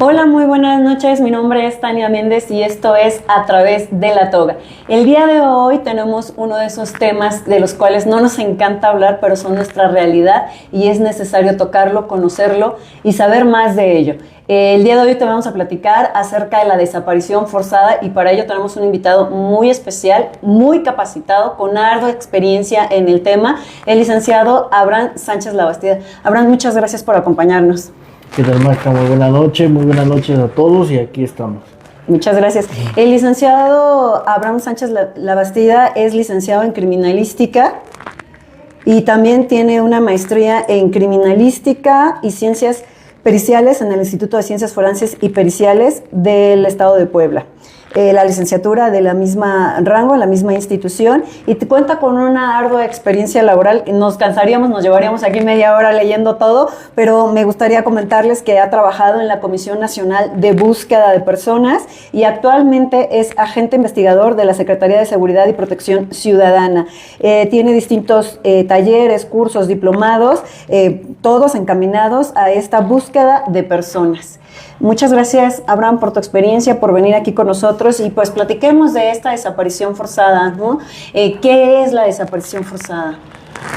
Hola, muy buenas noches. Mi nombre es Tania Méndez y esto es A Través de la Toga. El día de hoy tenemos uno de esos temas de los cuales no nos encanta hablar, pero son nuestra realidad y es necesario tocarlo, conocerlo y saber más de ello. El día de hoy te vamos a platicar acerca de la desaparición forzada y para ello tenemos un invitado muy especial, muy capacitado, con ardua experiencia en el tema, el licenciado Abraham Sánchez Labastida. Abraham, muchas gracias por acompañarnos. ¿Qué tal, maestra? Muy buenas noches a todos y aquí estamos. Muchas gracias. El licenciado Abraham Sánchez Labastida es licenciado en criminalística y también tiene una maestría en criminalística y ciencias periciales en el Instituto de Ciencias Forenses y Periciales del Estado de Puebla. La licenciatura de la misma rango, en la misma institución, y te cuenta con una ardua experiencia laboral. Nos cansaríamos, nos llevaríamos aquí media hora leyendo todo, pero me gustaría comentarles que ha trabajado en la Comisión Nacional de Búsqueda de Personas y actualmente es agente investigador de la Secretaría de Seguridad y Protección Ciudadana. Tiene distintos talleres, cursos, diplomados, todos encaminados a esta búsqueda de personas. Muchas gracias, Abraham, por tu experiencia, por venir aquí con nosotros y pues platiquemos de esta desaparición forzada, ¿no? ¿Qué es la desaparición forzada?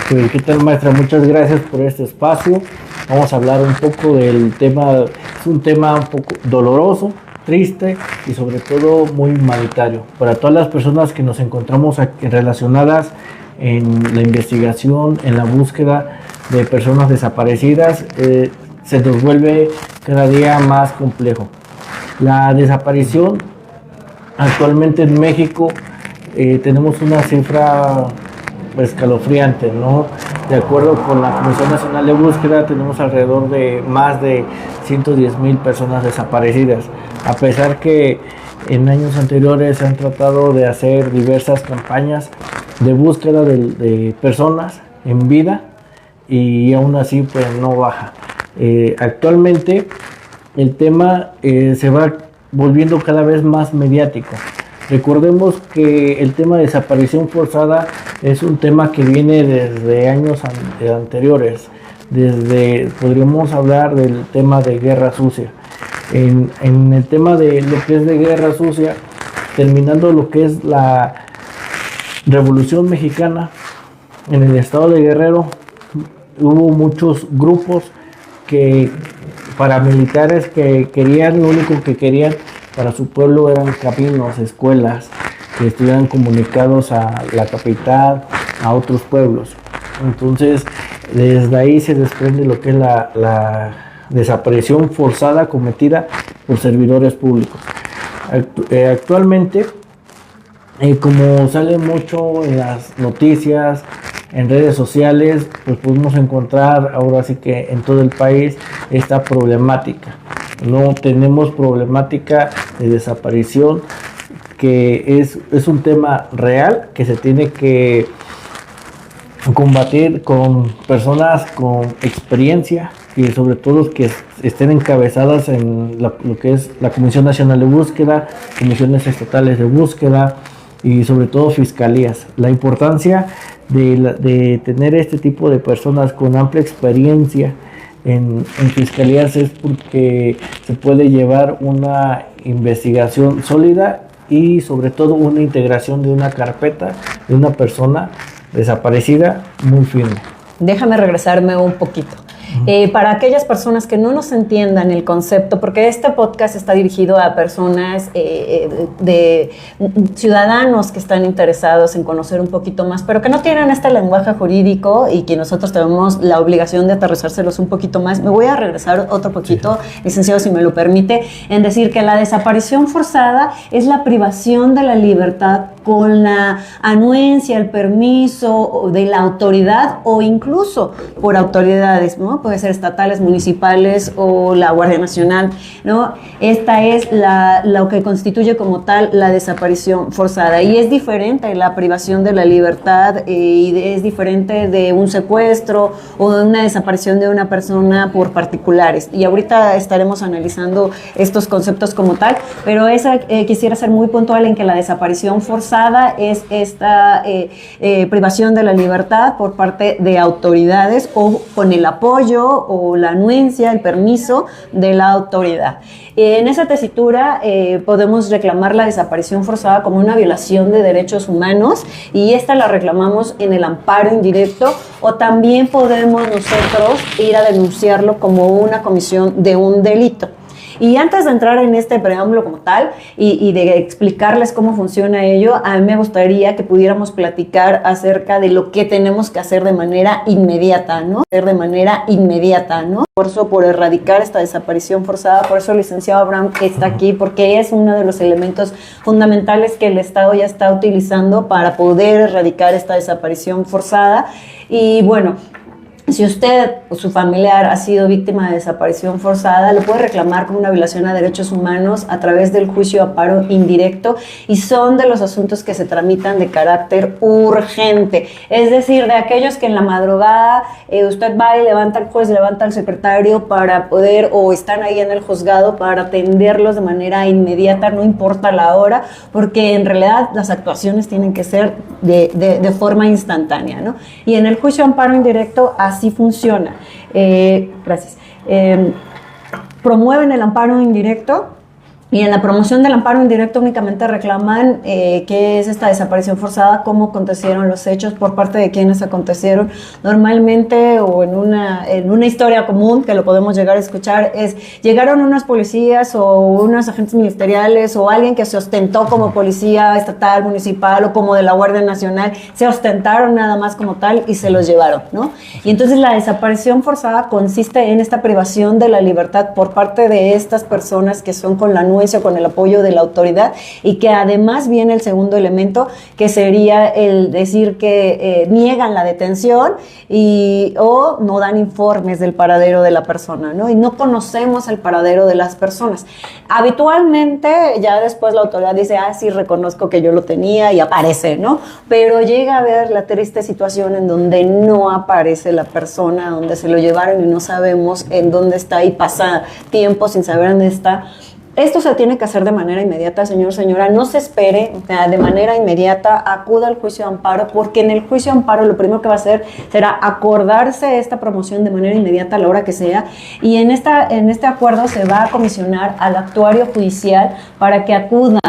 Pues, ¿qué tal, maestra? Muchas gracias por este espacio. Vamos a hablar un poco del tema. Es un tema un poco doloroso, triste y sobre todo muy humanitario para todas las personas que nos encontramos aquí relacionadas en la investigación, en la búsqueda de personas desaparecidas. Se nos vuelve cada día más complejo. La desaparición actualmente en México tenemos una cifra escalofriante, ¿no? De acuerdo con la Comisión Nacional de Búsqueda tenemos alrededor de más de 110,000 personas desaparecidas, a pesar que en años anteriores se han tratado de hacer diversas campañas de búsqueda de personas en vida y aún así pues no baja. Actualmente el tema se va volviendo cada vez más mediático. Recordemos que el tema de desaparición forzada es un tema que viene desde años anteriores. Podríamos hablar del tema de guerra sucia. En el tema de lo que es de guerra sucia, terminando lo que es la Revolución Mexicana, en el estado de Guerrero hubo muchos grupos paramilitares que lo único que querían para su pueblo eran caminos, escuelas que estuvieran comunicados a la capital, a otros pueblos. Entonces, desde ahí se desprende lo que es la desaparición forzada cometida por servidores públicos. Actualmente, como sale mucho en las noticias, en redes sociales, pues podemos encontrar ahora sí que en todo el país esta problemática. No tenemos problemática de desaparición, que es un tema real que se tiene que combatir con personas con experiencia y sobre todo que estén encabezadas en lo que es la Comisión Nacional de Búsqueda, comisiones estatales de búsqueda y sobre todo fiscalías. La importancia de tener este tipo de personas con amplia experiencia en fiscalías es porque se puede llevar una investigación sólida y sobre todo una integración de una carpeta de una persona desaparecida muy firme. Déjame regresarme un poquito. Para aquellas personas que no nos entiendan el concepto, porque este podcast está dirigido a personas de ciudadanos que están interesados en conocer un poquito más, pero que no tienen este lenguaje jurídico y que nosotros tenemos la obligación de aterrizárselos un poquito más. Me voy a regresar otro poquito, licenciado, si me lo permite, en decir que la desaparición forzada es la privación de la libertad con la anuencia, el permiso de la autoridad o incluso por autoridades, ¿no? Puede ser estatales, municipales o la Guardia Nacional, ¿no? Esta es lo que constituye como tal la desaparición forzada y es diferente la privación de la libertad y es diferente de un secuestro o de una desaparición de una persona por particulares. Y ahorita estaremos analizando estos conceptos como tal, pero quisiera ser muy puntual en que la desaparición forzada forzada es esta privación de la libertad por parte de autoridades o con el apoyo o la anuencia, el permiso de la autoridad. En esa tesitura podemos reclamar la desaparición forzada como una violación de derechos humanos y esta la reclamamos en el amparo indirecto, o también podemos nosotros ir a denunciarlo como una comisión de un delito. Y antes de entrar en este preámbulo como tal y de explicarles cómo funciona ello, a mí me gustaría que pudiéramos platicar acerca de lo que tenemos que hacer de manera inmediata, ¿no? Esfuerzo por erradicar esta desaparición forzada, por eso el licenciado Abraham está aquí, porque es uno de los elementos fundamentales que el Estado ya está utilizando para poder erradicar esta desaparición forzada. Y bueno, si usted o su familiar ha sido víctima de desaparición forzada, lo puede reclamar como una violación a derechos humanos a través del juicio de amparo indirecto, y son de los asuntos que se tramitan de carácter urgente. Es decir, de aquellos que en la madrugada usted va y levanta al juez, levanta al secretario para poder, o están ahí en el juzgado para atenderlos de manera inmediata, no importa la hora, porque en realidad las actuaciones tienen que ser de forma instantánea, ¿no? Y en el juicio de amparo indirecto así funciona. Gracias. Promueven el amparo indirecto, y en la promoción del amparo indirecto únicamente reclaman qué es esta desaparición forzada, cómo acontecieron los hechos, por parte de quienes acontecieron. Normalmente, o en una historia común que lo podemos llegar a escuchar, es llegaron unos policías o unos agentes ministeriales o alguien que se ostentó como policía estatal, municipal o como de la Guardia Nacional, se ostentaron nada más como tal y se los llevaron, ¿no? Y entonces la desaparición forzada consiste en esta privación de la libertad por parte de estas personas que son con la con el apoyo de la autoridad, y que además viene el segundo elemento, que sería el decir que niegan la detención o no dan informes del paradero de la persona, ¿no? Y no conocemos el paradero de las personas. Habitualmente ya después la autoridad dice, sí, reconozco que yo lo tenía, y aparece, ¿no? Pero llega a haber la triste situación en donde no aparece la persona, donde se lo llevaron y no sabemos en dónde está, y pasa tiempo sin saber dónde está. Esto se tiene que hacer de manera inmediata, señor, señora, no se espere, de manera inmediata acuda al juicio de amparo, porque en el juicio de amparo lo primero que va a hacer será acordarse esta promoción de manera inmediata a la hora que sea, y en este acuerdo se va a comisionar al actuario judicial para que acuda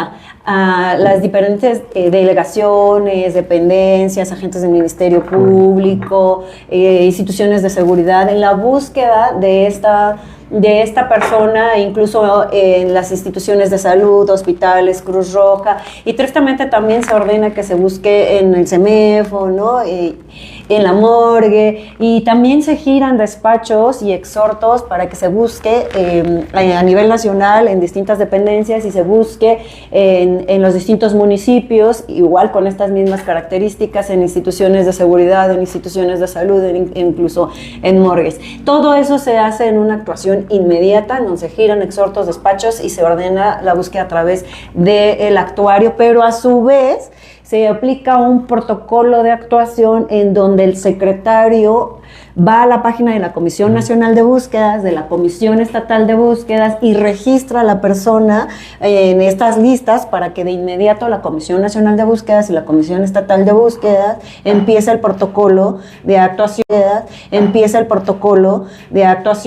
a las diferentes delegaciones, dependencias, agentes del Ministerio Público, instituciones de seguridad, en la búsqueda de esta persona, incluso en las instituciones de salud, hospitales, Cruz Roja, y tristemente también se ordena que se busque en el CEMEFO, ¿no? En la morgue, y también se giran despachos y exhortos para que se busque a nivel nacional en distintas dependencias, y se busque en los distintos municipios, igual con estas mismas características, en instituciones de seguridad, en instituciones de salud, incluso en morgues. Todo eso se hace en una actuación inmediata, donde se giran exhortos, despachos, y se ordena la búsqueda a través del actuario, pero a su vez se aplica un protocolo de actuación en donde el secretario va a la página de la Comisión Nacional de Búsquedas, de la Comisión Estatal de Búsquedas, y registra a la persona en estas listas para que de inmediato la Comisión Nacional de Búsquedas y la Comisión Estatal de Búsquedas empiece el protocolo de actuación.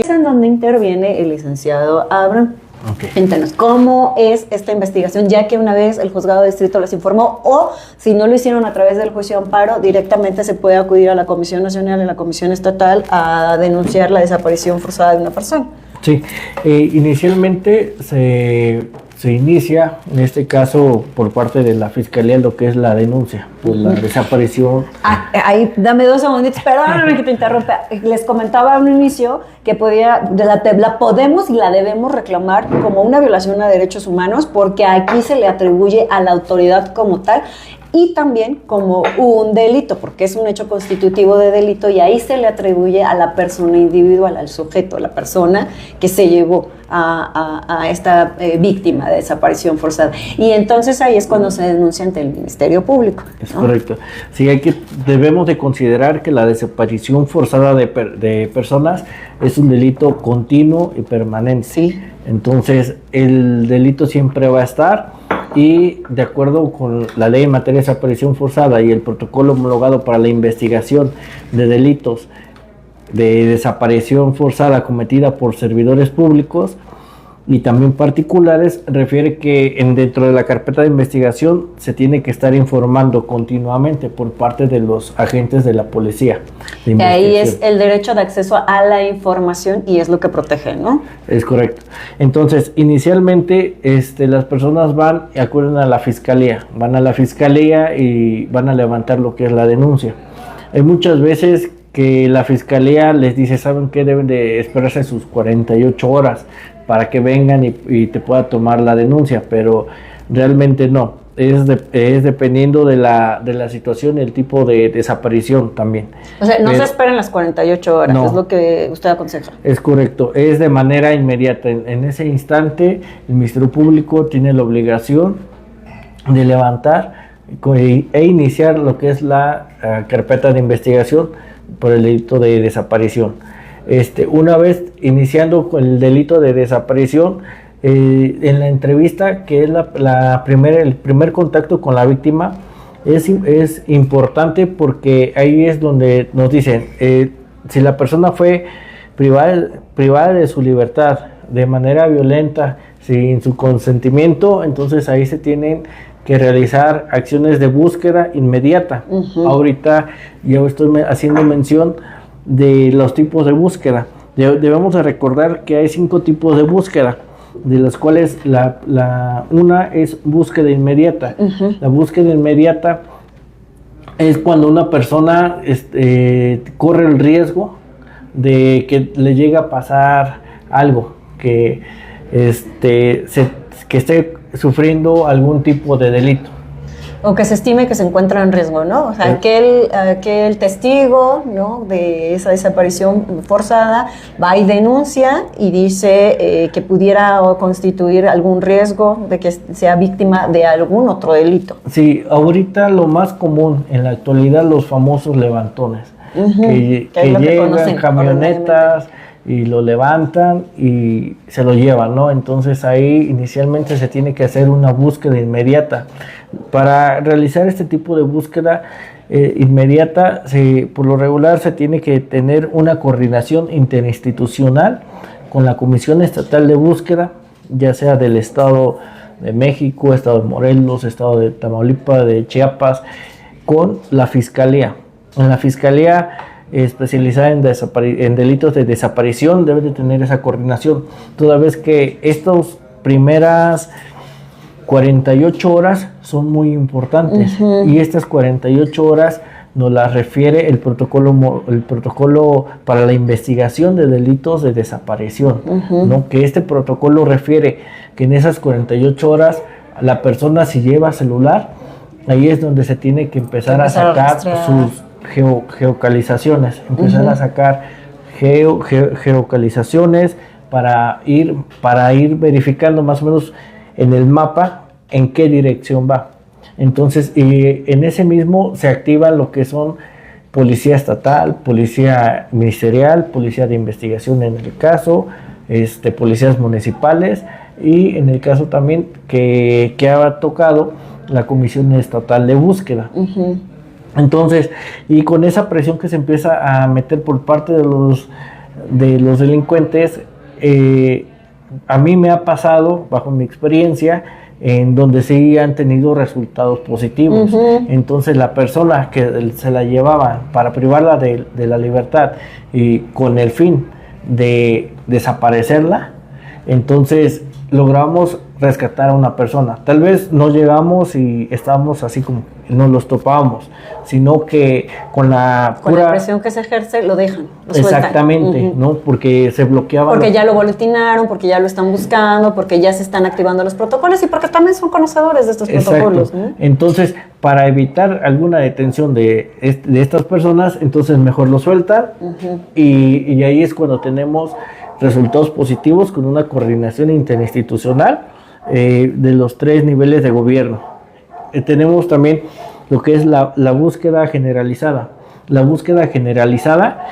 Es en donde interviene el licenciado Abraham. Okay. Entonces, ¿cómo es esta investigación? Ya que una vez el juzgado de distrito les informó, o si no lo hicieron a través del juicio de amparo, directamente se puede acudir a la Comisión Nacional y a la Comisión Estatal a denunciar la desaparición forzada de una persona. Sí, inicialmente se inicia, en este caso, por parte de la Fiscalía, lo que es la denuncia por la desaparición. Ahí, dame 2 segunditos, perdóname que te interrumpa. Les comentaba al inicio que la podemos y la debemos reclamar como una violación a derechos humanos, porque aquí se le atribuye a la autoridad como tal, y también como un delito, porque es un hecho constitutivo de delito, y ahí se le atribuye a la persona individual, al sujeto, a la persona que se llevó a esta víctima de desaparición forzada. Y entonces ahí es cuando se denuncia ante el Ministerio Público, ¿no? Es correcto. Sí, debemos de considerar que la desaparición forzada de personas es un delito continuo y permanente. Sí. Entonces, el delito siempre va a estar. y de acuerdo con la ley en materia de desaparición forzada y el protocolo homologado para la investigación de delitos de desaparición forzada cometida por servidores públicos y también particulares, refiere que dentro de la carpeta de investigación se tiene que estar informando continuamente por parte de los agentes de la policía. Y ahí es el derecho de acceso a la información y es lo que protege, ¿no? Es correcto. Entonces, inicialmente las personas acuden a la fiscalía, van a la fiscalía y van a levantar lo que es la denuncia. Hay muchas veces que la fiscalía les dice, ¿saben qué? Deben de esperarse sus 48 horas para que vengan y te pueda tomar la denuncia, pero realmente no, es dependiendo de la situación y el tipo de desaparición también. O sea, no se esperan las 48 horas, no, es lo que usted aconseja. Es correcto, es de manera inmediata. En ese instante el Ministerio Público tiene la obligación de levantar e iniciar lo que es la carpeta de investigación por el delito de desaparición. Una vez iniciando con el delito de desaparición, en la entrevista, que es el primer contacto con la víctima, es importante porque ahí es donde nos dicen si la persona fue privada de su libertad de manera violenta, sin su consentimiento, entonces ahí se tienen que realizar acciones de búsqueda inmediata. Ahorita yo estoy haciendo mención de los tipos de búsqueda. Debemos de recordar que hay 5 tipos de búsqueda, de las cuales una es búsqueda inmediata. La búsqueda inmediata es cuando una persona corre el riesgo de que le llegue a pasar algo, que esté sufriendo algún tipo de delito. O que se estime que se encuentra en riesgo, ¿no? O sea, aquel testigo, ¿no?, de esa desaparición forzada va y denuncia y dice que pudiera constituir algún riesgo de que sea víctima de algún otro delito. Sí, ahorita lo más común en la actualidad, los famosos levantones, que llegan camionetas y lo levantan y se lo llevan, ¿no? Entonces ahí inicialmente se tiene que hacer una búsqueda inmediata. Para realizar este tipo de búsqueda inmediata, por lo regular se tiene que tener una coordinación interinstitucional con la Comisión Estatal de Búsqueda, ya sea del Estado de México, Estado de Morelos, Estado de Tamaulipas, de Chiapas, con la Fiscalía. En la Fiscalía especializada en delitos de desaparición debe de tener esa coordinación, toda vez que estas primeras 48 horas son muy importantes y estas 48 horas nos las refiere el protocolo para la investigación de delitos de desaparición, ¿no? Que este protocolo refiere que en esas 48 horas la persona, si lleva celular, ahí es donde se tiene que empezar a sacar sus geocalizaciones, empezar a sacar geocalizaciones para ir verificando más o menos en el mapa en qué dirección va. Entonces, en ese mismo se activa lo que son policía estatal, policía ministerial, policía de investigación en el caso, policías municipales y en el caso también que ha tocado la Comisión Estatal de Búsqueda. Entonces, y con esa presión que se empieza a meter por parte de los delincuentes, a mí me ha pasado, bajo mi experiencia, en donde sí han tenido resultados positivos. Entonces la persona que se la llevaba para privarla de la libertad y con el fin de desaparecerla, entonces logramos rescatar a una persona. Tal vez no llegamos y estábamos así como nos los topábamos, sino que con la presión que se ejerce lo dejan, lo exactamente, sueltan. ¿No? Porque se bloqueaba. Porque ya lo boletinaron, porque ya lo están buscando, porque ya se están activando los protocolos y porque también son conocedores de estos protocolos, ¿no? Entonces, para evitar alguna detención de estas personas, entonces mejor lo sueltan y ahí es cuando tenemos resultados positivos con una coordinación interinstitucional de los 3 niveles de gobierno. Tenemos también lo que es la búsqueda generalizada. La búsqueda generalizada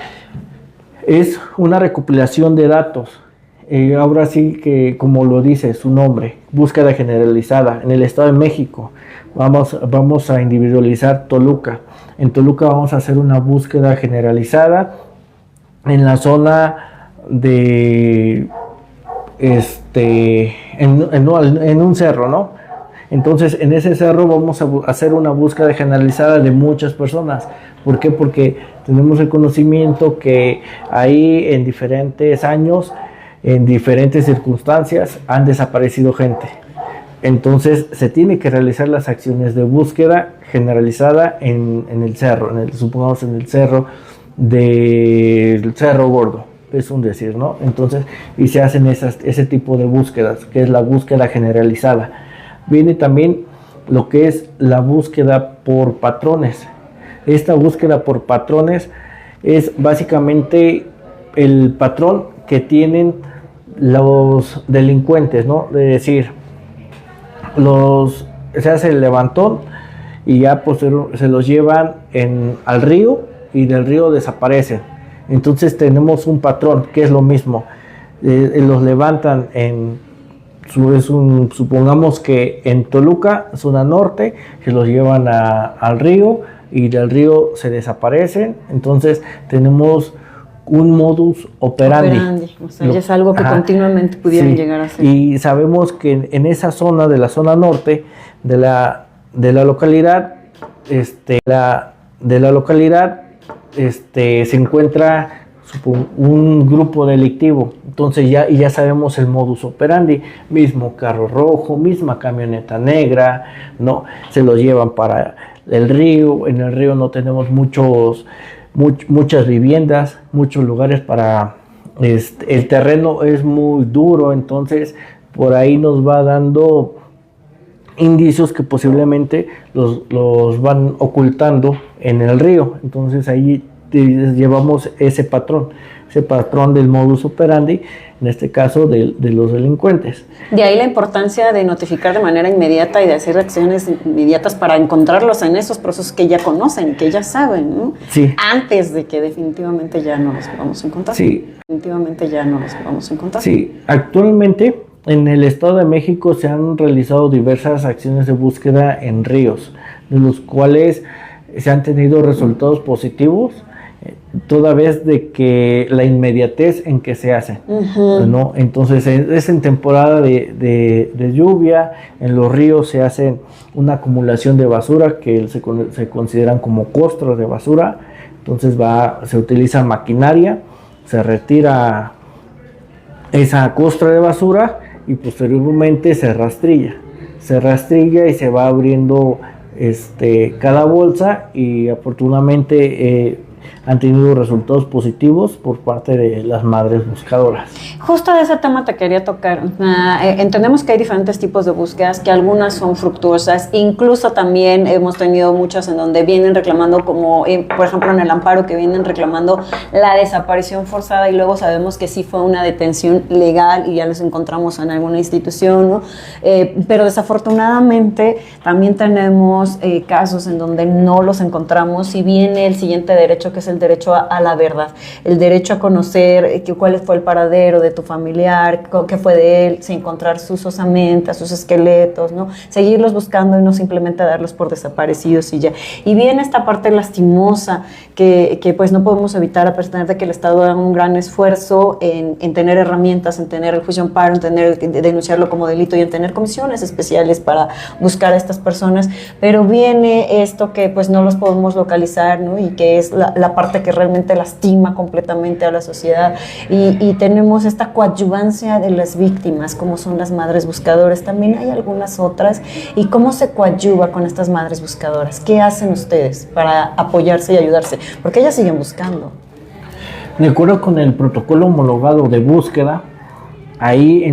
es una recopilación de datos ahora sí que, como lo dice su nombre, búsqueda generalizada. En el Estado de México vamos a individualizar Toluca. En Toluca vamos a hacer una búsqueda generalizada en la zona de, en un cerro, ¿no? Entonces, en ese cerro vamos a hacer una búsqueda generalizada de muchas personas. ¿Por qué? Porque tenemos el conocimiento que ahí en diferentes años, en diferentes circunstancias, han desaparecido gente. Entonces, se tiene que realizar las acciones de búsqueda generalizada en el cerro, supongamos en el cerro del Cerro Gordo, es un decir, ¿no? Entonces, y se hacen ese tipo de búsquedas, que es la búsqueda generalizada. Viene también lo que es la búsqueda por patrones. Esta búsqueda por patrones es básicamente el patrón que tienen los delincuentes, ¿no? De decir, se hace el levantón y ya se los llevan al río y del río desaparecen. Entonces tenemos un patrón que es lo mismo. Los levantan supongamos que en Toluca, zona norte, se los llevan al río y del río se desaparecen. Entonces tenemos un modus operandi. O sea, ya es algo que continuamente pudieran llegar a hacer. Y sabemos que en esa zona, de la zona norte de la localidad, se encuentra un grupo delictivo. Entonces ya sabemos el modus operandi, mismo carro rojo, misma camioneta negra, ¿no? Se los llevan para el río. En el río no tenemos muchas viviendas, muchos lugares para el terreno es muy duro, entonces por ahí nos va dando indicios que posiblemente los van ocultando en el río. Entonces ahí llevamos ese patrón del modus operandi, en este caso de los delincuentes. De ahí la importancia de notificar de manera inmediata y de hacer acciones inmediatas para encontrarlos en esos procesos que ya conocen, que ya saben, ¿no? Sí. Antes de que definitivamente ya no los vamos a encontrar. Sí. Definitivamente ya no los vamos a encontrar. Sí, actualmente en el Estado de México se han realizado diversas acciones de búsqueda en ríos, de los cuales se han tenido resultados positivos, toda vez de que la inmediatez en que se hace, ¿no? Entonces es en temporada de lluvia, en los ríos se hace una acumulación de basura que se consideran como costras de basura. Entonces se utiliza maquinaria, se retira esa costra de basura y posteriormente se rastrilla y se va abriendo cada bolsa, y afortunadamente han tenido resultados positivos por parte de las madres buscadoras. Justo de ese tema te quería tocar. Entendemos que hay diferentes tipos de búsquedas, que algunas son fructuosas, incluso también hemos tenido muchas en donde vienen reclamando, como por ejemplo en el amparo, que vienen reclamando la desaparición forzada y luego sabemos que sí fue una detención legal y ya los encontramos en alguna institución, ¿no? Pero desafortunadamente también tenemos casos en donde no los encontramos y viene el siguiente derecho, que es el derecho a la verdad, el derecho a conocer cuál fue el paradero de tu familiar, qué fue de él, si encontrar sus osamentas, sus esqueletos, ¿no? Seguirlos buscando y no simplemente darlos por desaparecidos y ya. Y viene esta parte lastimosa que pues no podemos evitar, a pesar de que el Estado da un gran esfuerzo en tener herramientas, en tener el juicio amparo, en denunciarlo como delito y en tener comisiones especiales para buscar a estas personas, pero viene esto que pues no los podemos localizar, ¿no? Y que es la parte que realmente lastima completamente a la sociedad, y tenemos esta coadyuvancia de las víctimas, como son las madres buscadoras. También hay algunas otras, y cómo se coadyuva con estas madres buscadoras. ¿Qué hacen ustedes para apoyarse y ayudarse? Porque ellas siguen buscando. De acuerdo con el protocolo homologado de búsqueda, ahí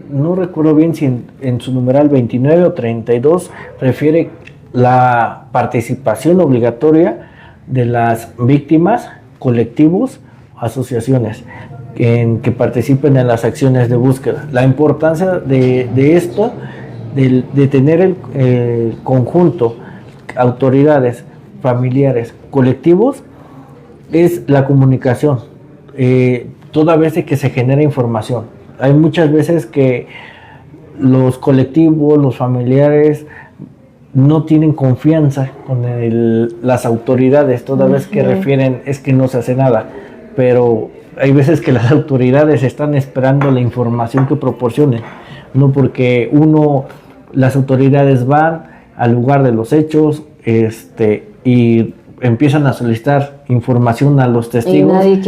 no recuerdo bien si en su numeral 29 o 32 refiere la participación obligatoria de las víctimas, colectivos, asociaciones que participen en las acciones de búsqueda. La importancia de esto, de tener el conjunto, autoridades, familiares, colectivos, es la comunicación, toda vez que se genera información. hay muchas veces que los colectivos, los familiares no tienen confianza con las autoridades, toda vez que refieren es que no se hace nada, pero hay veces que las autoridades están esperando la información que proporcionen, no porque las autoridades van al lugar de los hechos, y empiezan a solicitar información a los testigos. Y nadie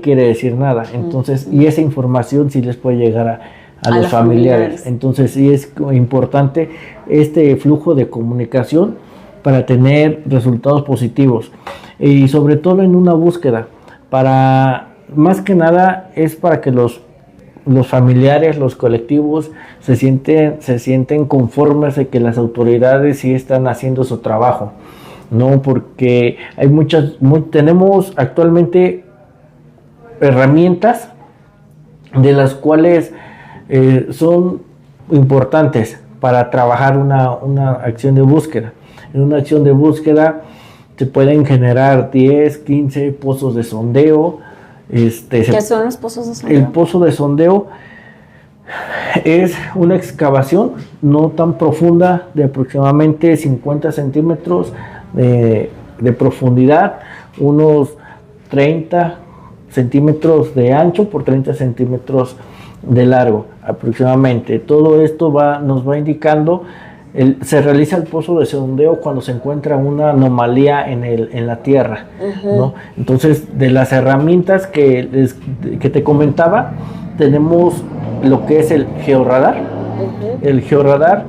quiere decir nada. Entonces, y esa información sí les puede llegar a los familiares. Entonces, sí es importante este flujo de comunicación para tener resultados positivos. Y sobre todo en una búsqueda, más que nada es para que los familiares, los colectivos se sienten conformes de que las autoridades sí están haciendo su trabajo, ¿no? Porque hay tenemos actualmente herramientas de las cuales son importantes para trabajar una acción de búsqueda. En una acción de búsqueda se pueden generar 10, 15 pozos de sondeo. ¿Qué son los pozos de sondeo? El pozo de sondeo es una excavación no tan profunda, de aproximadamente 50 centímetros de profundidad, unos 30 centímetros de ancho por 30 centímetros de largo aproximadamente. Todo esto nos va indicando. Se realiza el pozo de sondeo cuando se encuentra una anomalía en la tierra, ¿no? Entonces, de las herramientas que te comentaba, tenemos lo que es el georradar. El georradar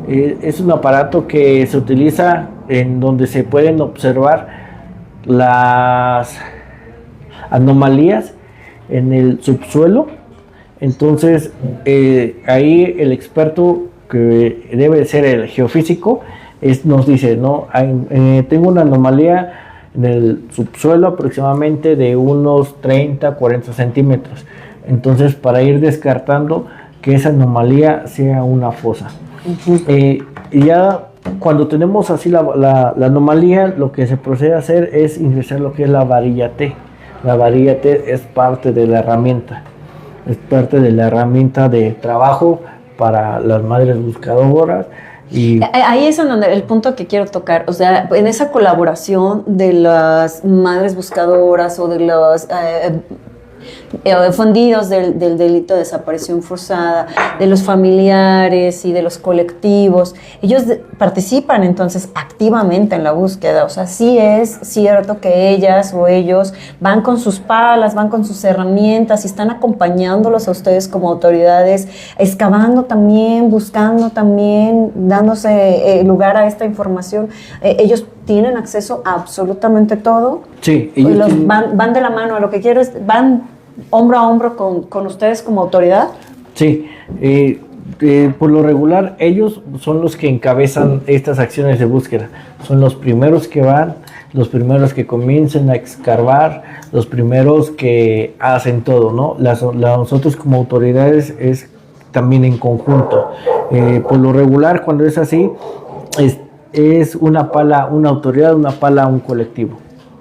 es un aparato que se utiliza en donde se pueden observar las anomalías en el subsuelo. Entonces, ahí el experto, que debe ser el geofísico, nos dice, no, tengo una anomalía en el subsuelo aproximadamente de unos 30, 40 centímetros. Entonces, para ir descartando que esa anomalía sea una fosa. Y ya cuando tenemos así la anomalía, lo que se procede a hacer es ingresar lo que es la varilla T. La varilla T es parte de la herramienta. Es parte de la herramienta de trabajo para las madres buscadoras. Y ahí es en donde el punto que quiero tocar, o sea, en esa colaboración de las madres buscadoras o de los fundidos del delito de desaparición forzada, de los familiares y de los colectivos, ellos participan entonces activamente en la búsqueda. O sea, sí es cierto que ellas o ellos van con sus palas, van con sus herramientas y están acompañándolos a ustedes como autoridades, excavando también, buscando también, dándose lugar a esta información. Ellos tienen acceso a absolutamente todo. Sí, van de la mano. A lo que quiero es, van hombro a hombro con ustedes como autoridad. Sí, por lo regular ellos son los que encabezan estas acciones de búsqueda. Son los primeros que van, los primeros que comienzan a excavar, los primeros que hacen todo, ¿no? Nosotros como autoridades es también en conjunto. Por lo regular, cuando es así, es una pala, una autoridad, una pala, un colectivo,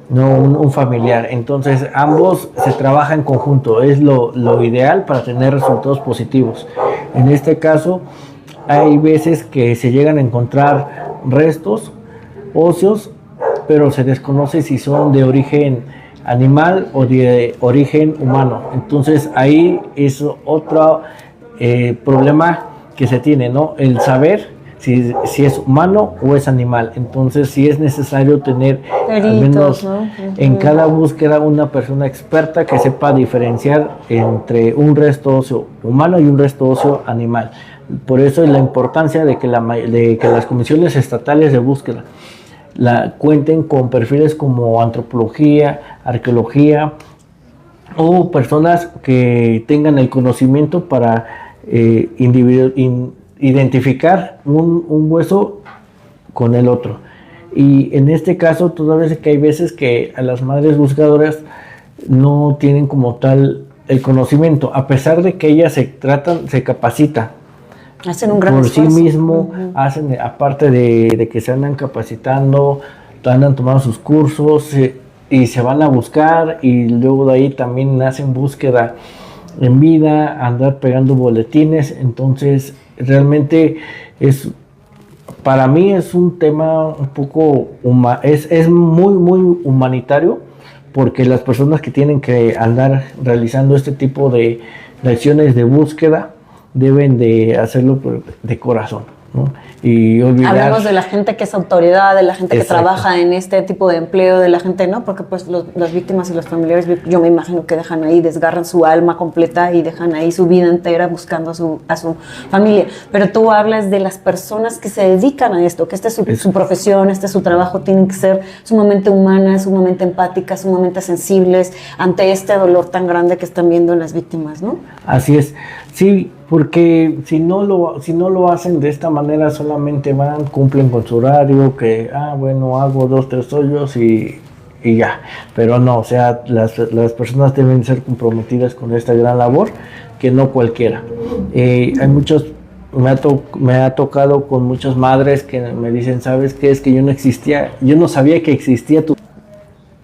no un familiar. Entonces ambos se trabajan en conjunto, es lo ideal para tener resultados positivos. En este caso hay veces que se llegan a encontrar restos óseos, pero se desconoce si son de origen animal o de origen humano. Entonces ahí es otro problema que se tiene, ¿no? El saber si es humano o es animal. Entonces sí es necesario tener peritos, al menos, ¿no? En cada búsqueda una persona experta que sepa diferenciar entre un resto óseo humano y un resto óseo animal. Por eso es la importancia de que las comisiones estatales de búsqueda cuenten con perfiles como antropología, arqueología, o personas que tengan el conocimiento para identificar un hueso con el otro. Y en este caso, toda vez que hay veces que a las madres buscadoras no tienen como tal el conocimiento, a pesar de que ellas se capacitan, hacen un gran por esfuerzo. Sí mismo, hacen, aparte de que se andan capacitando, andan tomando sus cursos y se van a buscar, y luego de ahí también hacen búsqueda en vida, andar pegando boletines. Entonces realmente para mí es un tema un poco es muy muy humanitario, porque las personas que tienen que andar realizando este tipo de acciones de búsqueda deben de hacerlo de corazón, ¿no? Y olvidar. Hablemos de la gente que es autoridad, de la gente Exacto. que trabaja en este tipo de empleo, de la gente, ¿no? Porque pues las víctimas y los familiares, yo me imagino que dejan ahí, desgarran su alma completa y dejan ahí su vida entera buscando a su familia. Pero tú hablas de las personas que se dedican a esto, que esta es su profesión, este es su trabajo, tienen que ser sumamente humanas, sumamente empáticas, sumamente sensibles ante este dolor tan grande que están viendo las víctimas, ¿no? Así es, sí, porque si no lo hacen de esta manera, solamente van, cumplen con su horario, que, bueno, hago 2, 3 hoyos y ya. Pero no, o sea, las personas deben ser comprometidas con esta gran labor, que no cualquiera. Hay muchos, me ha tocado con muchas madres que me dicen, ¿sabes qué? Es que yo no sabía que existía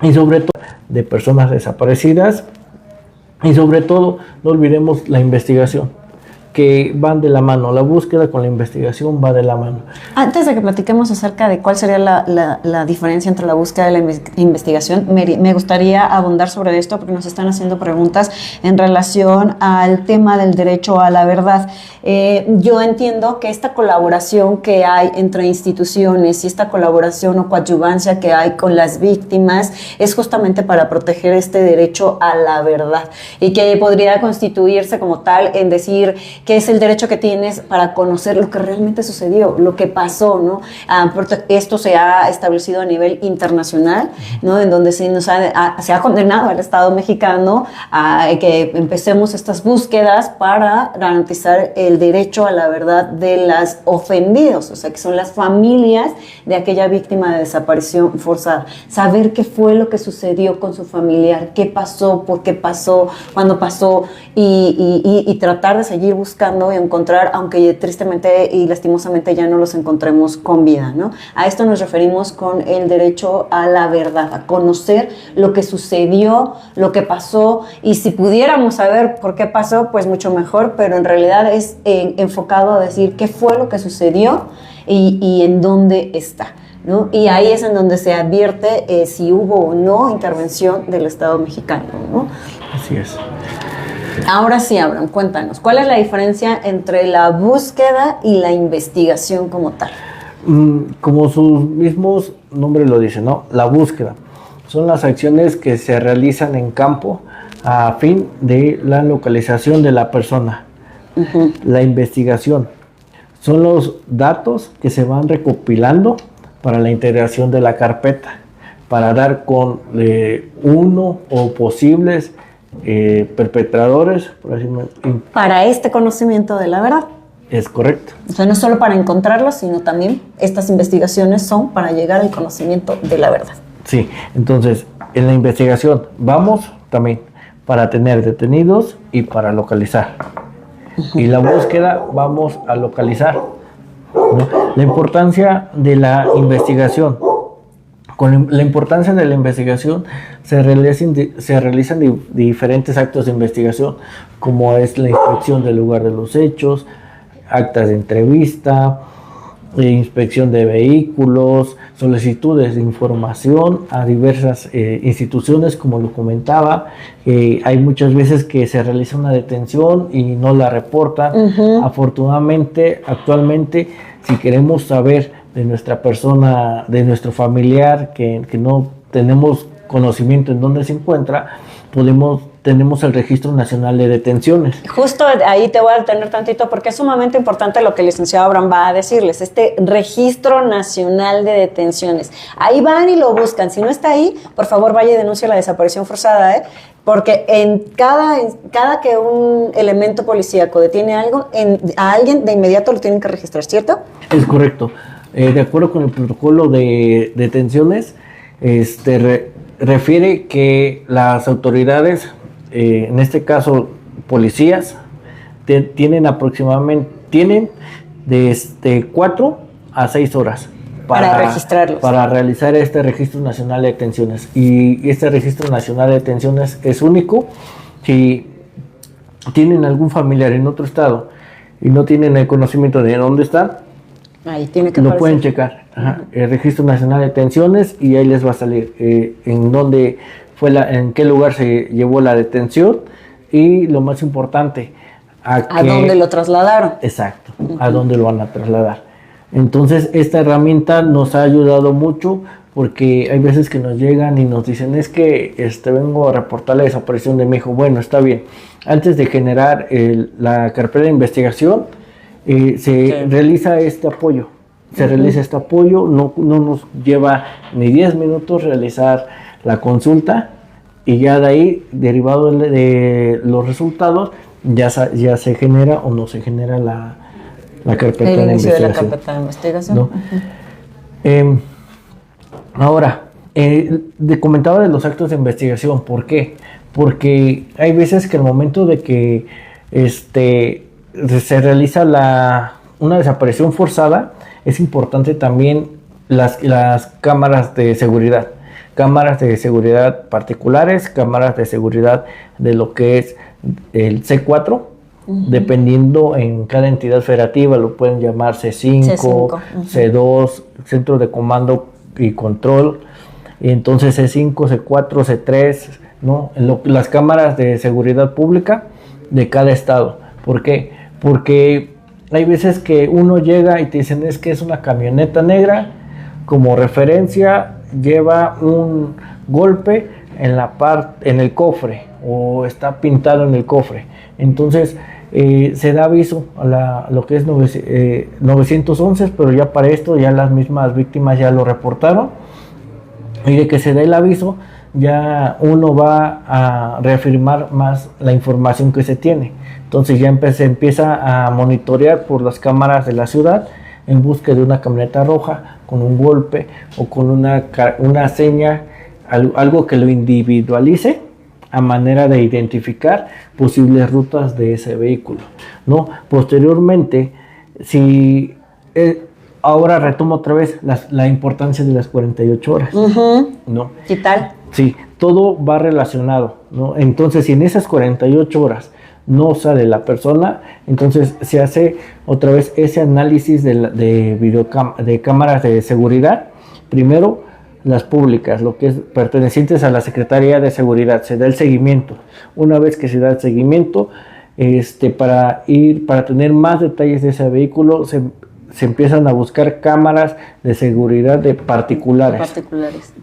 y sobre todo de personas desaparecidas. Y sobre todo, no olvidemos la investigación, que van de la mano, la búsqueda con la investigación va de la mano. Antes de que platiquemos acerca de cuál sería la diferencia entre la búsqueda y la investigación, me gustaría abundar sobre esto porque nos están haciendo preguntas en relación al tema del derecho a la verdad. Yo entiendo que esta colaboración que hay entre instituciones y esta colaboración o coadyuvancia que hay con las víctimas es justamente para proteger este derecho a la verdad y que podría constituirse como tal en decir que es el derecho que tienes para conocer lo que realmente sucedió, lo que pasó, ¿no? Esto se ha establecido a nivel internacional, ¿no? En donde se ha condenado al Estado mexicano a que empecemos estas búsquedas para garantizar el derecho a la verdad de las ofendidos, o sea, que son las familias de aquella víctima de desaparición forzada. Saber qué fue lo que sucedió con su familiar, qué pasó, por qué pasó, cuándo pasó y tratar de seguir buscando y encontrar, aunque tristemente y lastimosamente ya no los encontremos con vida, ¿no? A esto nos referimos con el derecho a la verdad, a conocer lo que sucedió, lo que pasó, y si pudiéramos saber por qué pasó, pues mucho mejor, pero en realidad es enfocado a decir qué fue lo que sucedió y en dónde está, ¿no? Y ahí es en donde se advierte si hubo o no intervención del Estado mexicano, ¿no? Así es. Ahora sí, Abraham, cuéntanos, ¿cuál es la diferencia entre la búsqueda y la investigación como tal? Como sus mismos nombres lo dicen, ¿no? La búsqueda son las acciones que se realizan en campo a fin de la localización de la persona. Uh-huh. La investigación son los datos que se van recopilando para la integración de la carpeta, para dar con uno o posibles perpetradores, por así decirlo. Para este conocimiento de la verdad. Es correcto. O sea, no solo para encontrarlos, sino también estas investigaciones son para llegar al conocimiento de la verdad. Sí, entonces en la investigación vamos también para tener detenidos y para localizar. Uh-huh. Y la búsqueda vamos a localizar, ¿no? La importancia de la investigación. Con la importancia de la investigación se realizan diferentes actos de investigación, como es la inspección del lugar de los hechos, actas de entrevista, inspección de vehículos, solicitudes de información a diversas instituciones, como lo comentaba. Hay muchas veces que se realiza una detención y no la reportan. Uh-huh. Afortunadamente, actualmente, si queremos saber de nuestra persona, de nuestro familiar, que no tenemos conocimiento en dónde se encuentra, tenemos el Registro Nacional de Detenciones. Justo ahí te voy a detener tantito porque es sumamente importante lo que el licenciado Abraham va a decirles, este Registro Nacional de Detenciones. Ahí van y lo buscan. Si no está ahí, por favor vaya y denuncie la desaparición forzada, ¿eh? Porque en cada que un elemento policíaco detiene a alguien, de inmediato lo tienen que registrar, ¿cierto? Es correcto. De acuerdo con el protocolo de detenciones, refiere que las autoridades, en este caso policías, tienen de 4 a 6 horas para registrarlos, para realizar este Registro Nacional de Detenciones. Y este Registro Nacional de Detenciones es único. Si tienen algún familiar en otro estado y no tienen el conocimiento de dónde están, Ahí tiene que lo aparecer. pueden checar. El Registro Nacional de Detenciones, y ahí les va a salir en dónde fue en qué lugar se llevó la detención, y lo más importante, ¿A dónde lo trasladaron? Exacto, a dónde lo van a trasladar. Entonces, esta herramienta nos ha ayudado mucho, porque hay veces que nos llegan y nos dicen, es que vengo a reportar la desaparición de mi hijo. Bueno, está bien. Antes de generar la carpeta de investigación, se realiza este apoyo. Realiza este apoyo, no nos lleva ni 10 minutos realizar la consulta, y ya de ahí, derivado de los resultados, ya se genera o no se genera la carpeta de investigación. De la carpeta de investigación. ¿No? Ahora, comentaba de los actos de investigación. ¿Por qué? Porque hay veces que al momento de que se realiza una desaparición forzada, es importante también las cámaras de seguridad. Cámaras de seguridad particulares, cámaras de seguridad de lo que es el C4, dependiendo en cada entidad federativa, lo pueden llamar C5, C2, Centro de Comando y Control, y entonces C5, C4, C3, ¿no? Las cámaras de seguridad pública de cada estado. ¿Por qué? Porque hay veces que uno llega y te dicen, es que es una camioneta negra, como referencia lleva un golpe en el cofre, o está pintado en el cofre. Entonces se da aviso a lo que es 911, pero ya para esto ya las mismas víctimas ya lo reportaron, y de que se dé el aviso ya uno va a reafirmar más la información que se tiene. Entonces ya se empieza a monitorear por las cámaras de la ciudad en busca de una camioneta roja con un golpe o con una seña, algo que lo individualice a manera de identificar posibles rutas de ese vehículo, ¿no? Posteriormente, ahora retomo otra vez la importancia de las 48 horas, ¿no? ¿Qué tal? Sí, todo va relacionado, ¿no? Entonces, si en esas 48 horas no sale la persona, entonces se hace otra vez ese análisis de cámaras de seguridad. Primero, las públicas, lo que es pertenecientes a la Secretaría de Seguridad, se da el seguimiento. Una vez que se da el seguimiento, para tener más detalles de ese vehículo, se empiezan a buscar cámaras de seguridad de particulares.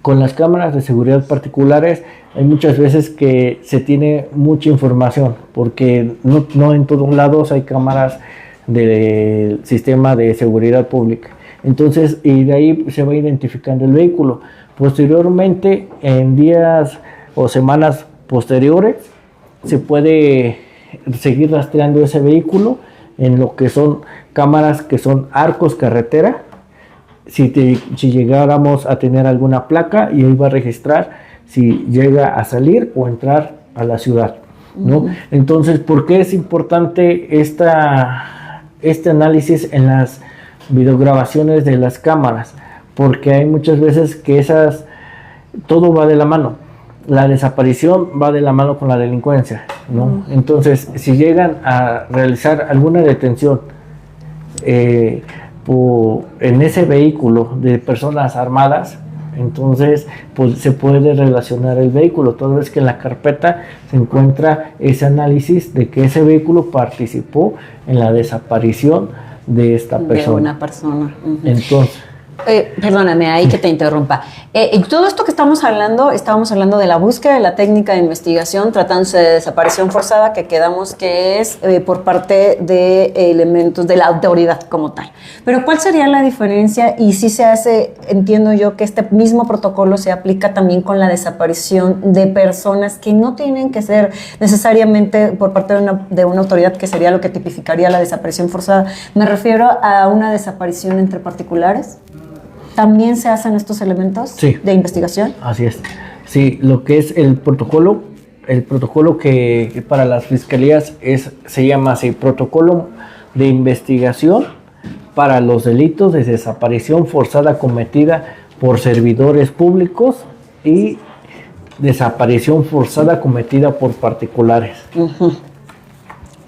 Con las cámaras de seguridad particulares hay muchas veces que se tiene mucha información, porque no en todos lados hay cámaras del sistema de seguridad pública. Entonces, y de ahí se va identificando el vehículo. Posteriormente, en días o semanas posteriores, se puede seguir rastreando ese vehículo en lo que son cámaras que son arcos carretera. Si llegáramos a tener alguna placa, y ahí va a registrar si llega a salir o entrar a la ciudad, ¿no? Entonces, ¿por qué es importante este análisis en las videograbaciones de las cámaras? Porque hay muchas veces que todo va de la mano. La desaparición va de la mano con la delincuencia, ¿no? Entonces, si llegan a realizar alguna detención en ese vehículo de personas armadas, entonces pues se puede relacionar el vehículo, toda vez que en la carpeta se encuentra ese análisis de que ese vehículo participó en la desaparición de esta persona. De una persona. Entonces, perdóname, ahí que te interrumpa. Todo esto que estábamos hablando de la búsqueda de la técnica de investigación tratándose de desaparición forzada, que quedamos que es por parte de elementos de la autoridad como tal. Pero ¿cuál sería la diferencia? Y si se hace, entiendo yo, que este mismo protocolo se aplica también con la desaparición de personas que no tienen que ser necesariamente por parte de una autoridad, que sería lo que tipificaría la desaparición forzada. Me refiero a una desaparición entre particulares. ¿También se hacen estos elementos de investigación? Así es. Sí, lo que es el protocolo que para las fiscalías se llama así: protocolo de investigación para los delitos de desaparición forzada cometida por servidores públicos y desaparición forzada cometida por particulares.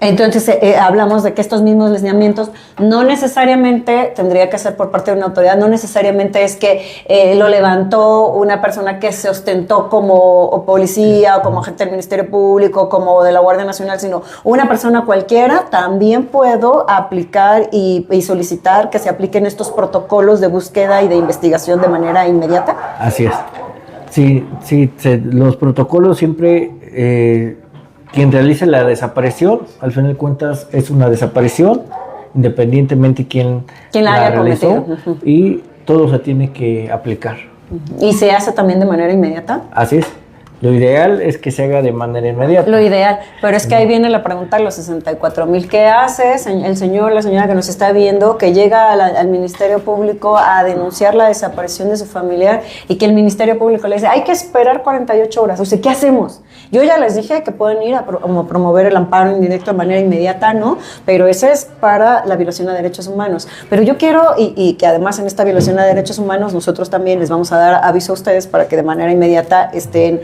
Entonces, hablamos de que estos mismos lineamientos no necesariamente tendría que ser por parte de una autoridad, no necesariamente es que lo levantó una persona que se ostentó como policía o como agente del Ministerio Público, como de la Guardia Nacional, sino una persona cualquiera. También puedo aplicar y solicitar que se apliquen estos protocolos de búsqueda y de investigación de manera inmediata. Así es. Sí, los protocolos siempre... quien realice la desaparición, al final de cuentas, es una desaparición, independientemente quién la haya realizó, y todo se tiene que aplicar. ¿Y se hace también de manera inmediata? Así es. Lo ideal es que se haga de manera inmediata. Lo ideal, pero es que ahí viene la pregunta de los 64,000. ¿Qué hace el señor, la señora que nos está viendo, que llega al Ministerio Público a denunciar la desaparición de su familiar y que el Ministerio Público le dice, hay que esperar 48 horas? O sea, ¿qué hacemos? Yo ya les dije que pueden ir a promover el amparo indirecto de manera inmediata, ¿no? Pero eso es para la violación a derechos humanos. Pero yo quiero, y que además en esta violación a derechos humanos nosotros también les vamos a dar aviso a ustedes para que de manera inmediata estén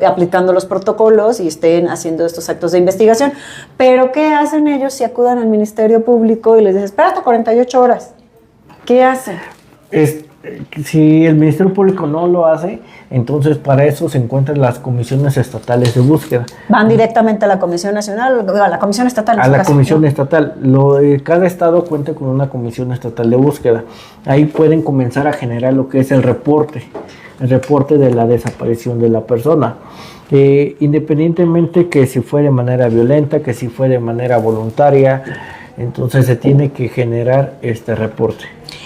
aplicando los protocolos y estén haciendo estos actos de investigación. Pero ¿qué hacen ellos si acudan al Ministerio Público y les dicen, espera hasta 48 horas? ¿Qué hacen? Si el Ministerio Público no lo hace, entonces para eso se encuentran las comisiones estatales de búsqueda. Van directamente a la Comisión Nacional, a la Comisión Estatal. A la Comisión Estatal. Cada estado cuenta con una Comisión Estatal de Búsqueda. Ahí pueden comenzar a generar lo que es el reporte de la desaparición de la persona. Independientemente que si fue de manera violenta, que si fue de manera voluntaria, entonces se tiene que generar este reporte.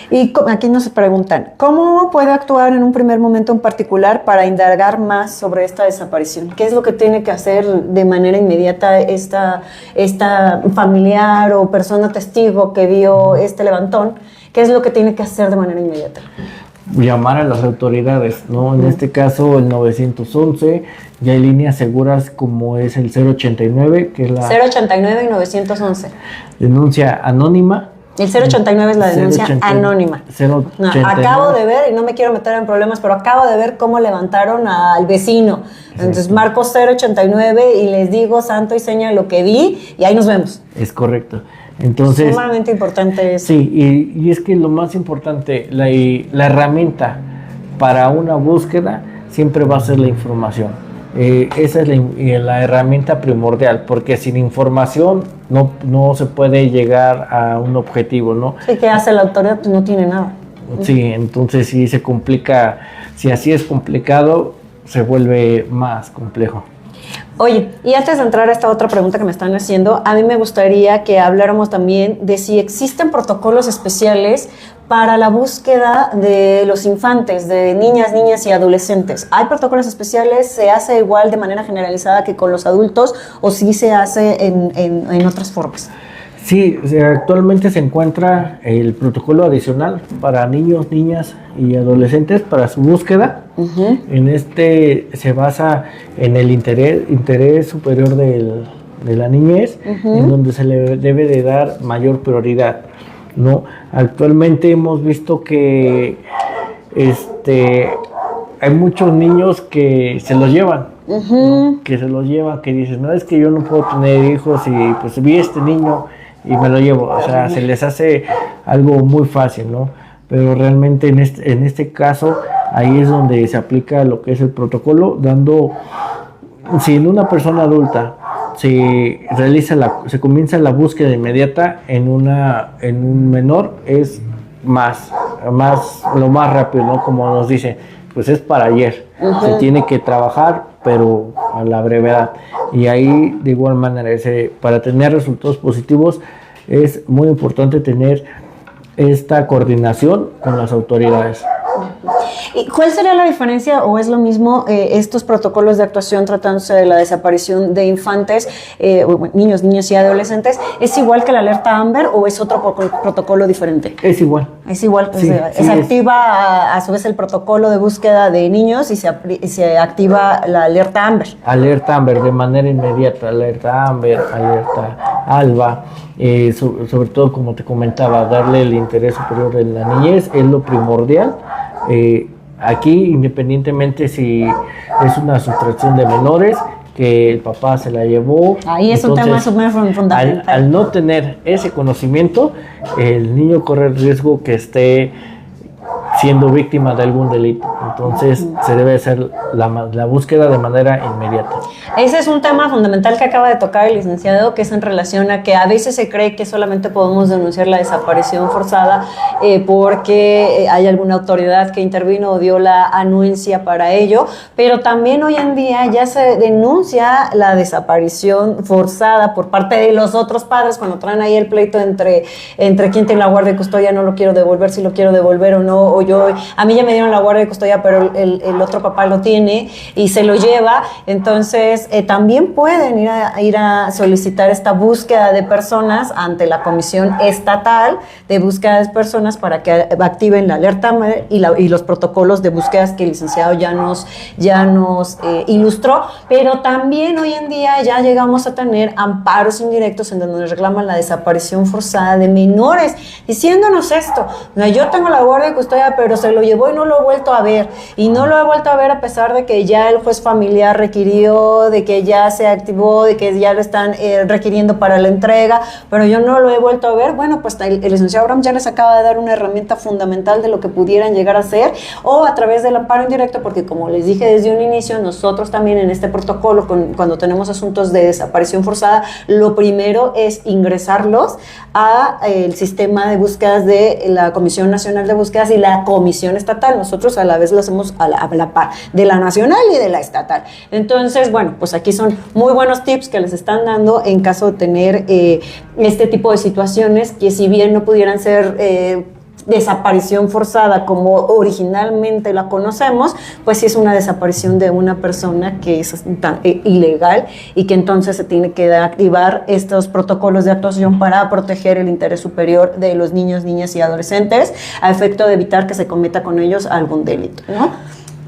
Y aquí nos preguntan, ¿cómo puede actuar en un primer momento en particular para indagar más sobre esta desaparición? ¿Qué es lo que tiene que hacer de manera inmediata esta familiar o persona testigo que vio este levantón? ¿Qué es lo que tiene que hacer de manera inmediata? Llamar a las autoridades, ¿no? En este caso el 911, ya hay líneas seguras como es el 089, que es la 089 y 911. Denuncia anónima. El 089 es la denuncia anónima. No, acabo de ver, y no me quiero meter en problemas, pero acabo de ver cómo levantaron al vecino. Entonces marco 089 y les digo santo y seña lo que vi y ahí nos vemos. Es correcto. Entonces, sumamente importante eso. Sí, y es que lo más importante, la herramienta para una búsqueda siempre va a ser la información. Esa es la herramienta primordial, porque sin información no se puede llegar a un objetivo, ¿no? Sí, ¿qué hace la autoridad? Pues no tiene nada. Sí, entonces sí se complica, si así es complicado, se vuelve más complejo. Oye, y antes de entrar a esta otra pregunta que me están haciendo, a mí me gustaría que habláramos también de si existen protocolos especiales para la búsqueda de los infantes, de niñas y adolescentes. ¿Hay protocolos especiales? ¿Se hace igual de manera generalizada que con los adultos o sí se hace en otras formas? Sí, actualmente se encuentra el protocolo adicional para niños, niñas y adolescentes para su búsqueda. Uh-huh. En este se basa en el interés superior de la niñez, uh-huh, en donde se le debe de dar mayor prioridad, ¿no? Actualmente hemos visto que hay muchos niños que se los llevan, uh-huh, ¿no? Que se los llevan, que dicen, no, es que yo no puedo tener hijos y pues vi este niño y me lo llevo. O sea, se les hace algo muy fácil, ¿no? Pero realmente en este caso, ahí es donde se aplica lo que es el protocolo, si en una persona adulta se comienza la búsqueda inmediata, en un menor es lo más rápido, ¿no? Como nos dicen, pues es para ayer. Uh-huh. Se tiene que trabajar, pero a la brevedad. Y ahí, de igual manera, para tener resultados positivos, es muy importante tener esta coordinación con las autoridades. ¿Y cuál sería la diferencia o es lo mismo estos protocolos de actuación tratándose de la desaparición de infantes, niños, niñas y adolescentes? ¿Es igual que la alerta Amber o es otro protocolo diferente? Es igual. Es igual, sí, se activa a su vez el protocolo de búsqueda de niños y se activa la alerta Amber. Alerta Amber de manera inmediata, alerta Amber, alerta Alba. Sobre todo, como te comentaba, darle el interés superior de la niñez es lo primordial. Aquí, independientemente si es una sustracción de menores, que el papá se la llevó. Ahí es un tema súper fundamental. Al no tener ese conocimiento, el niño corre el riesgo que esté siendo víctima de algún delito. Entonces se debe hacer la búsqueda de manera inmediata. Ese es un tema fundamental que acaba de tocar el licenciado, que es en relación a que a veces se cree que solamente podemos denunciar la desaparición forzada porque hay alguna autoridad que intervino o dio la anuencia para ello, pero también hoy en día ya se denuncia la desaparición forzada por parte de los otros padres cuando traen ahí el pleito entre quién tiene la guardia de custodia, no lo quiero devolver, si lo quiero devolver o no, o yo, a mí ya me dieron la guardia de custodia, pero el otro papá lo tiene y se lo lleva. Entonces también pueden ir a solicitar esta búsqueda de personas ante la Comisión Estatal de Búsqueda de Personas para que activen la alerta y los protocolos de búsquedas que el licenciado ya nos ilustró. Pero también hoy en día ya llegamos a tener amparos indirectos en donde nos reclaman la desaparición forzada de menores, diciéndonos esto: yo tengo la guardia de custodia, pero se lo llevó y no lo he vuelto a ver, y no lo he vuelto a ver a pesar de que ya el juez familiar requirió, de que ya se activó, de que ya lo están requiriendo para la entrega, pero yo no lo he vuelto a ver. Bueno, pues el licenciado Abrams ya les acaba de dar una herramienta fundamental de lo que pudieran llegar a hacer, o a través del amparo indirecto, porque como les dije desde un inicio, nosotros también en este protocolo, cuando tenemos asuntos de desaparición forzada, lo primero es ingresarlos al sistema de búsquedas de la Comisión Nacional de Búsquedas y la Comisión Estatal. Nosotros a la vez lo hacemos a la par de la nacional y de la estatal. Entonces, bueno, pues aquí son muy buenos tips que les están dando en caso de tener este tipo de situaciones que, si bien no pudieran ser desaparición forzada como originalmente la conocemos, pues sí es una desaparición de una persona que es ilegal, y que entonces se tiene que activar estos protocolos de actuación para proteger el interés superior de los niños, niñas y adolescentes, a efecto de evitar que se cometa con ellos algún delito, ¿no?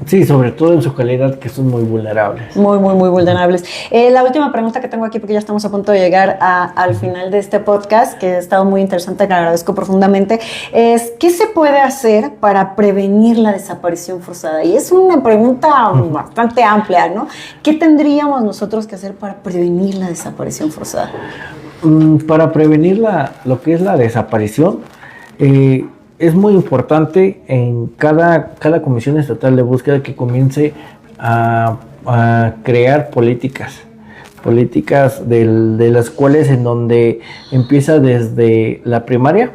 Sí, sobre todo en su calidad, que son muy vulnerables. Muy vulnerables. La última pregunta que tengo aquí, porque ya estamos a punto de llegar al final de este podcast, que ha estado muy interesante, que agradezco profundamente, es: ¿qué se puede hacer para prevenir la desaparición forzada? Y es una pregunta bastante amplia, ¿no? ¿Qué tendríamos nosotros que hacer para prevenir la desaparición forzada? Para prevenir lo que es la desaparición, es muy importante en cada comisión estatal de búsqueda que comience a crear políticas de las cuales, en donde empieza desde la primaria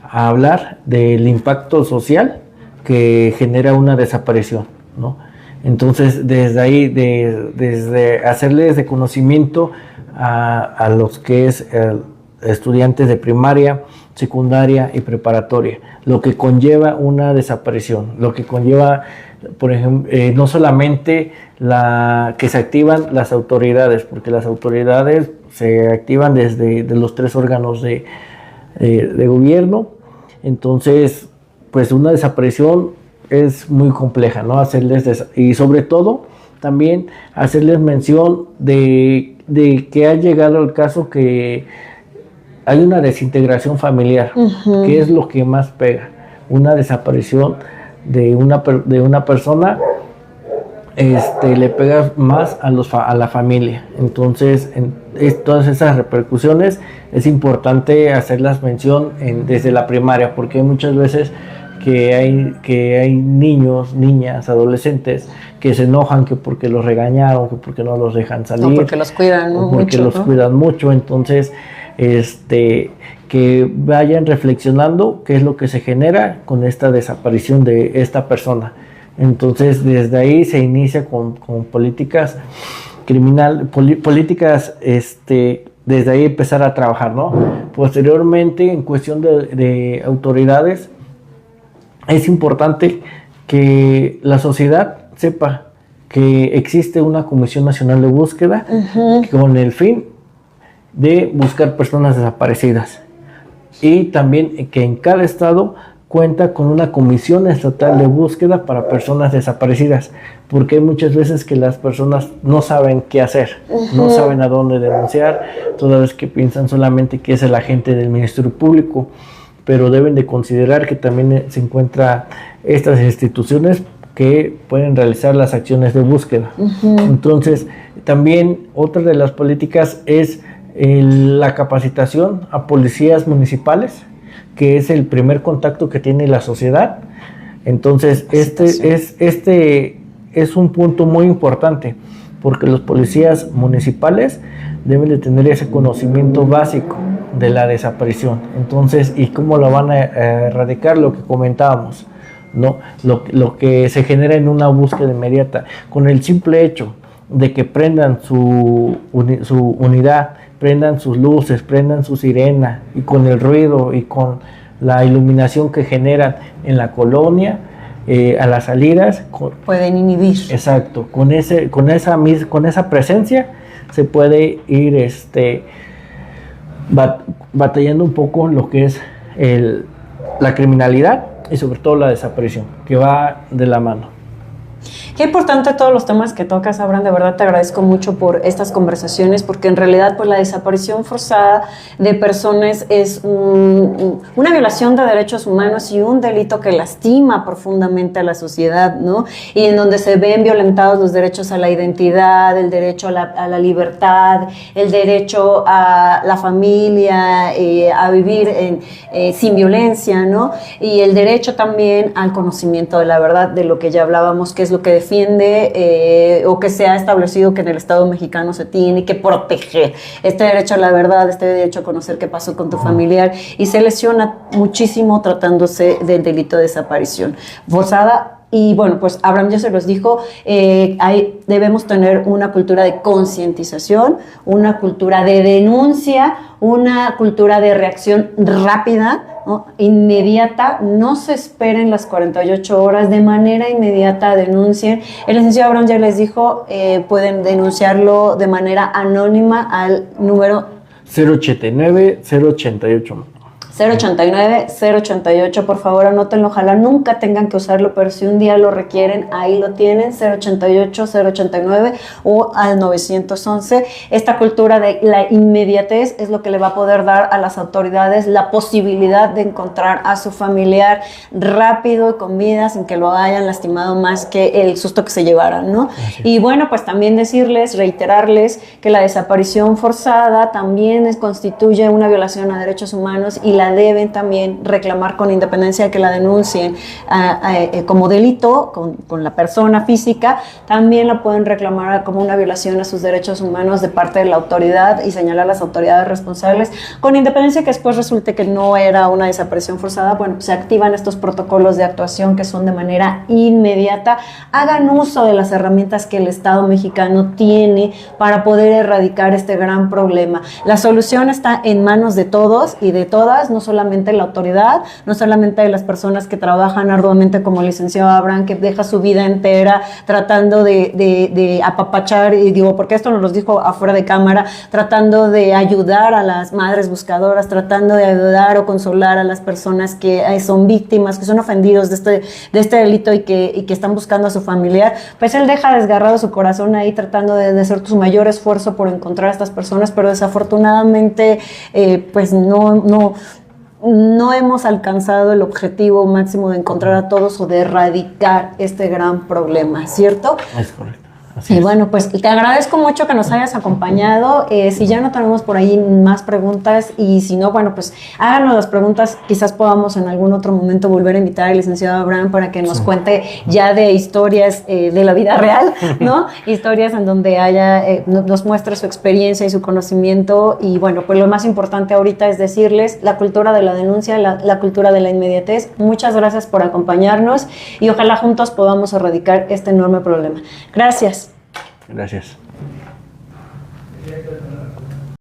a hablar del impacto social que genera una desaparición, ¿no? Entonces, desde ahí, desde hacerles de conocimiento a los que es estudiantes de primaria, secundaria y preparatoria, lo que conlleva una desaparición, lo que conlleva, por ejemplo, no solamente que se activan las autoridades, porque las autoridades se activan desde los 3 órganos de gobierno. Entonces, pues una desaparición es muy compleja, ¿no? Y sobre todo también hacerles mención de que ha llegado el caso que hay una desintegración familiar, que es lo que más pega. Una desaparición de una persona le pega más a la familia. Entonces, todas esas repercusiones es importante hacerlas mención desde la primaria, porque hay muchas veces que hay niños, niñas, adolescentes que se enojan que porque los regañaron, que porque no los dejan salir, o porque los cuidan cuidan mucho. Entonces, que vayan reflexionando qué es lo que se genera con esta desaparición de esta persona. Entonces, desde ahí se inicia con políticas políticas, desde ahí empezar a trabajar, ¿no? Posteriormente, en cuestión de autoridades, es importante que la sociedad sepa que existe una Comisión Nacional de Búsqueda con el fin de buscar personas desaparecidas, y también que en cada estado cuenta con una comisión estatal de búsqueda para personas desaparecidas, porque hay muchas veces que las personas no saben qué hacer, no saben a dónde denunciar, toda vez que piensan solamente que es el agente del Ministerio Público, pero deben de considerar que también se encuentran estas instituciones que pueden realizar las acciones de búsqueda. Entonces, también otra de las políticas es la capacitación a policías municipales, que es el primer contacto que tiene la sociedad. Entonces, este es un punto muy importante, porque los policías municipales deben de tener ese conocimiento básico de la desaparición. Entonces, ¿y cómo lo van a erradicar? Lo que comentábamos, ¿no? Lo que se genera en una búsqueda inmediata, con el simple hecho de que prendan su unidad, prendan sus luces, prendan su sirena, y con el ruido y con la iluminación que generan en la colonia, a las salidas, pueden inhibir. Exacto, con esa presencia se puede ir batallando un poco lo que es la criminalidad y sobre todo la desaparición, que va de la mano. Qué importante todos los temas que tocas, Abraham. De verdad te agradezco mucho por estas conversaciones, porque en realidad pues la desaparición forzada de personas es una violación de derechos humanos y un delito que lastima profundamente a la sociedad, ¿no? Y en donde se ven violentados los derechos a la identidad, el derecho a la libertad, el derecho a la familia, a vivir sin violencia, ¿no? Y el derecho también al conocimiento de la verdad, de lo que ya hablábamos, que es lo que defiende o que se ha establecido que en el Estado mexicano se tiene que proteger este derecho a la verdad, este derecho a conocer qué pasó con tu familiar, y se lesiona muchísimo tratándose del delito de desaparición forzada. Y bueno, pues Abraham ya se los dijo, debemos tener una cultura de concientización, una cultura de denuncia, una cultura de reacción rápida, ¿no? Inmediata. No se esperen las 48 horas, de manera inmediata denuncien. El licenciado Abraham ya les dijo, pueden denunciarlo de manera anónima al número 089-088. 089-088, por favor anótenlo, ojalá nunca tengan que usarlo, pero si un día lo requieren, ahí lo tienen, 088-089 o al 911. Esta cultura de la inmediatez es lo que le va a poder dar a las autoridades la posibilidad de encontrar a su familiar rápido y con vida, sin que lo hayan lastimado más que el susto que se llevaran, ¿no? Y bueno, pues también decirles, reiterarles que la desaparición forzada también constituye una violación a derechos humanos y la deben también reclamar con independencia de que la denuncien como delito con la persona física. También la pueden reclamar como una violación a sus derechos humanos de parte de la autoridad y señalar a las autoridades responsables, con independencia que después resulte que no era una desaparición forzada. Bueno, se activan estos protocolos de actuación que son de manera inmediata. Hagan uso de las herramientas que el Estado mexicano tiene para poder erradicar este gran problema. La solución está en manos de todos y de todas, no solamente la autoridad, no solamente de las personas que trabajan arduamente como el licenciado Abraham, que deja su vida entera tratando de apapachar, y digo, porque esto nos lo dijo afuera de cámara, tratando de ayudar a las madres buscadoras, tratando de ayudar o consolar a las personas que son víctimas, que son ofendidos de este delito y que están buscando a su familiar. Pues él deja desgarrado su corazón ahí tratando de hacer su mayor esfuerzo por encontrar a estas personas, pero desafortunadamente pues no hemos alcanzado el objetivo máximo de encontrar a todos o de erradicar este gran problema, ¿cierto? Es correcto. Y bueno, pues te agradezco mucho que nos hayas acompañado. Si ya no tenemos por ahí más preguntas, y si no, bueno, pues háganos las preguntas. Quizás podamos en algún otro momento volver a invitar al licenciado Abraham para que nos cuente ya de historias de la vida real, ¿no? Historias en donde nos muestre su experiencia y su conocimiento. Y bueno, pues lo más importante ahorita es decirles la cultura de la denuncia, la cultura de la inmediatez. Muchas gracias por acompañarnos y ojalá juntos podamos erradicar este enorme problema. Gracias. Gracias.